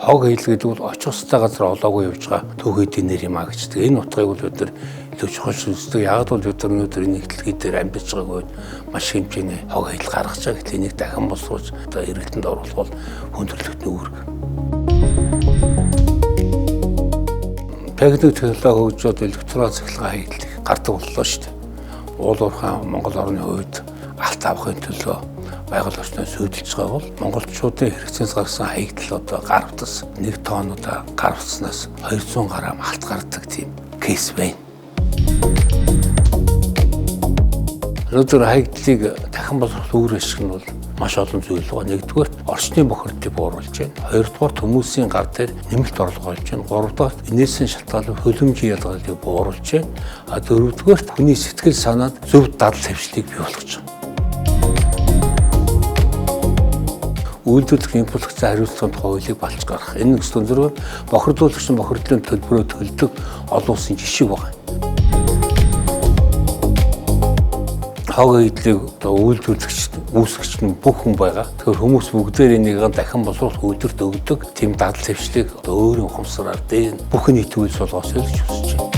хог хийлгээд бол очих хөстэй газар олоогүй явж байгаа төв хэдийн нэр юм а гэждэг. Энэ утгыг бол бид нар илүү чухал үздэг. Яг бол бид нар өнөөдөр энэ ихтлэгээ дээр амьдарч байгааг маш хэмжээний хог хийл гаргаж байгаа. Гэтэл энийг дахин боловсруулж одоо эргэлтэнд оруулах бол хүндрэлтний үүрэг. Техник технологи хөгжөөд электрон цахилгаан хийлдэх гардаг боллоо шүү дээ. Уул уурхай Монгол орны хувьд алт авахын төлөө байгаль орчноо сүйдэлж байгаа бол монголчуудын хэрэгцээс гарсан хаягдл одоо гар утас 1 тоннуудаа гар утаснаас 200 грамм алт гардаг тийм кейс байна. Өнөөдөр хаягдлыг дахин боловсруулах үр ашиг нь бол маш олон зүйл байгаа. Нэгдүгээр орчны бохирдлыг бууруулж байна. Хоёрдугаар хүмүүсийн гар дээр нэмэлт орлого олж байна. Гуравдугаар инээсэн шалтгаалan хөлөмжийн ялгаалыг бууруулж байна. Дөрөвдүгээр хүний сэтгэл санаанд зөв дадал хэвшлийг бий болгож байна. Үйлдвэрлэх импульстэй хариуцлагын хуулийг балж гаргах. Энэ гэсэн зэрэг бохирдуулагч нь бохирдлын төлбөрөө төлдөг олон улсын жишээ байна. Хог хийдлийг одоо үйлдвэрлэгч, үүсгэгч нь бүх хүн байгаа. Тэгэхээр хүмүүс бүгдээр энийг дахин боловсруулах үйлдвэрт өгдөг. Тэм дадал хэвшлийг одоо өөрийн ухамсараар дээр бүх нийт үйлс болгоосоо л хүсэж байна.